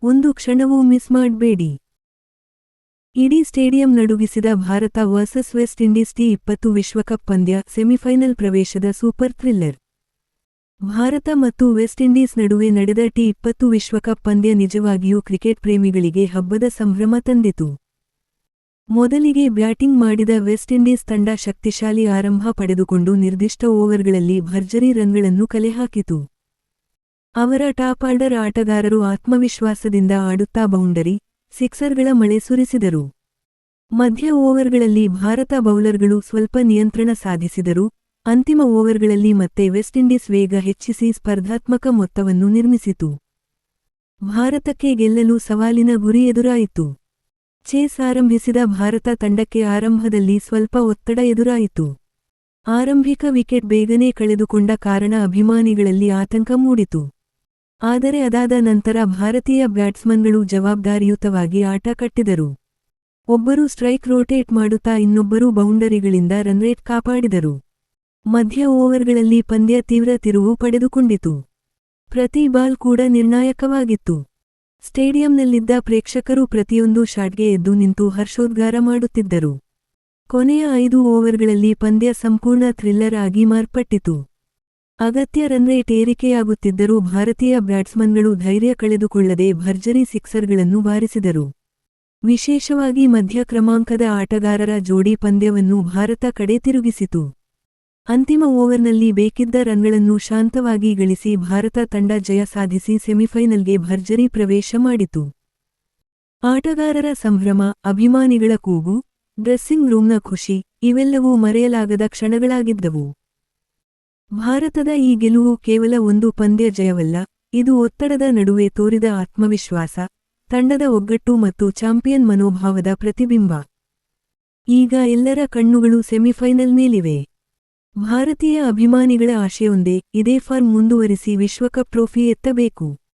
ಒಂದು ಕ್ಷಣವೂ ಮಿಸ್ ಮಾಡಬೇಡಿ. ಇಡೀ ಸ್ಟೇಡಿಯಂ ನಡುಗಿಸಿದ ಭಾರತ ವರ್ಸಸ್ ವೆಸ್ಟ್ ಇಂಡೀಸ್ ಟಿ20 ವಿಶ್ವಕಪ್ ಪಂದ್ಯ ಸೆಮಿಫೈನಲ್ ಪ್ರವೇಶದ ಸೂಪರ್ ಥ್ರಿಲ್ಲರ್. ಭಾರತ ಮತ್ತು ವೆಸ್ಟ್ ಇಂಡೀಸ್ ನಡುವೆ ನಡೆದ ಟಿ20 ವಿಶ್ವಕಪ್ ಪಂದ್ಯ ನಿಜವಾಗಿಯೂ ಕ್ರಿಕೆಟ್ ಪ್ರೇಮಿಗಳಿಗೆ ಹಬ್ಬದ ಸಂಭ್ರಮ ತಂದಿತು. ಮೊದಲಿಗೆ ಬ್ಯಾಟಿಂಗ್ ಮಾಡಿದ ವೆಸ್ಟ್ ಇಂಡೀಸ್ ತಂಡ ಶಕ್ತಿಶಾಲಿ ಆರಂಭ ಪಡೆದುಕೊಂಡು ನಿರ್ದಿಷ್ಟ ಓವರ್ಗಳಲ್ಲಿ ಭರ್ಜರಿ ರನ್ಗಳನ್ನು ಕಲೆಹಾಕಿತು. ಅವರ ಟಾಪ್ ಆರ್ಡರ್ ಆಟಗಾರರು ಆತ್ಮವಿಶ್ವಾಸದಿಂದ ಆಡುತ್ತಾ ಬೌಂಡರಿ, ಸಿಕ್ಸರ್ಗಳ ಮಳೆ ಸುರಿಸಿದರು. ಮಧ್ಯ ಓವರ್ಗಳಲ್ಲಿ ಭಾರತ ಬೌಲರ್ಗಳು ಸ್ವಲ್ಪ ನಿಯಂತ್ರಣ ಸಾಧಿಸಿದರು. ಅಂತಿಮ ಓವರ್ಗಳಲ್ಲಿ ಮತ್ತೆ ವೆಸ್ಟ್ ಇಂಡೀಸ್ ವೇಗ ಹೆಚ್ಚಿಸಿ ಸ್ಪರ್ಧಾತ್ಮಕ ಮೊತ್ತವನ್ನು ನಿರ್ಮಿಸಿತು. ಭಾರತಕ್ಕೆ ಗೆಲ್ಲಲು ಸವಾಲಿನ ಗುರಿ ಎದುರಾಯಿತು. ಚೇಸ್ ಆರಂಭಿಸಿದ ಭಾರತ ತಂಡಕ್ಕೆ ಆರಂಭದಲ್ಲಿ ಸ್ವಲ್ಪ ಒತ್ತಡ ಎದುರಾಯಿತು. ಆರಂಭಿಕ ವಿಕೆಟ್ ಬೇಗನೆ ಕಳೆದುಕೊಂಡ ಕಾರಣ ಅಭಿಮಾನಿಗಳಲ್ಲಿ ಆತಂಕ ಮೂಡಿತು. ಆದರೆ ಅದಾದ ನಂತರ ಭಾರತೀಯ ಬ್ಯಾಟ್ಸ್ಮನ್ಗಳು ಜವಾಬ್ದಾರಿಯುತವಾಗಿ ಆಟ ಕಟ್ಟಿದರು. ಒಬ್ಬರು ಸ್ಟ್ರೈಕ್ ರೋಟೇಟ್ ಮಾಡುತ್ತಾ ಇನ್ನೊಬ್ಬರು ಬೌಂಡರಿಗಳಿಂದ ರನ್ರೇಟ್ ಕಾಪಾಡಿದರು. ಮಧ್ಯ ಓವರ್ಗಳಲ್ಲಿ ಪಂದ್ಯ ತೀವ್ರ ತಿರುವು ಪಡೆದುಕೊಂಡಿತು. ಪ್ರತಿ ಬಾಲ್ ಕೂಡ ನಿರ್ಣಾಯಕವಾಗಿತ್ತು. ಸ್ಟೇಡಿಯಂನಲ್ಲಿದ್ದ ಪ್ರೇಕ್ಷಕರು ಪ್ರತಿಯೊಂದು ಶಾಟ್ಗೆ ಎದ್ದು ನಿಂತು ಹರ್ಷೋದ್ಗಾರ ಮಾಡುತ್ತಿದ್ದರು. ಕೊನೆಯ 5 ಓವರ್ಗಳಲ್ಲಿ ಪಂದ್ಯ ಸಂಪೂರ್ಣ ಥ್ರಿಲ್ಲರ್ ಆಗಿ ಮಾರ್ಪಟ್ಟಿತು. ಅಗತ್ಯ ರನ್ರೇಟ್ ಏರಿಕೆಯಾಗುತ್ತಿದ್ದರೂ ಭಾರತೀಯ ಬ್ಯಾಟ್ಸ್ಮನ್ಗಳು ಧೈರ್ಯ ಕಳೆದುಕೊಳ್ಳದೆ ಭರ್ಜರಿ ಸಿಕ್ಸರ್ಗಳನ್ನು ಬಾರಿಸಿದರು. ವಿಶೇಷವಾಗಿ ಮಧ್ಯ ಕ್ರಮಾಂಕದ ಆಟಗಾರರ ಜೋಡಿ ಪಂದ್ಯವನ್ನು ಭಾರತ ಕಡೆ ತಿರುಗಿಸಿತು. ಅಂತಿಮ ಓವರ್ನಲ್ಲಿ ಬೇಕಿದ್ದ ರನ್ಗಳನ್ನು ಶಾಂತವಾಗಿ ಗಳಿಸಿ ಭಾರತ ತಂಡ ಜಯ ಸಾಧಿಸಿ ಸೆಮಿಫೈನಲ್ಗೆ ಭರ್ಜರಿ ಪ್ರವೇಶ ಮಾಡಿತು. ಆಟಗಾರರ ಸಂಭ್ರಮ, ಅಭಿಮಾನಿಗಳ ಕೂಗು, ಡ್ರೆಸ್ಸಿಂಗ್ ರೂಮ್ನ ಖುಷಿ ಇವೆಲ್ಲವೂ ಮರೆಯಲಾಗದ ಕ್ಷಣಗಳಾಗಿದ್ದವು. ಭಾರತದ ಈ ಗೆಲುವು ಕೇವಲ ಒಂದು ಪಂದ್ಯ ಜಯವಲ್ಲ, ಇದು ಒತ್ತಡದ ನಡುವೆ ತೋರಿದ ಆತ್ಮವಿಶ್ವಾಸ, ತಂಡದ ಒಗ್ಗಟ್ಟು ಮತ್ತು ಚಾಂಪಿಯನ್ ಮನೋಭಾವದ ಪ್ರತಿಬಿಂಬ. ಈಗ ಎಲ್ಲರ ಕಣ್ಣುಗಳು ಸೆಮಿಫೈನಲ್ ಮೇಲಿವೆ. ಭಾರತೀಯ ಅಭಿಮಾನಿಗಳ ಆಶೆಯೊಂದೇ, ಇದೇ ಫಾರ್ಮ್ ಮುಂದುವರಿಸಿ ವಿಶ್ವಕಪ್ ಟ್ರೋಫಿ ಎತ್ತಬೇಕು.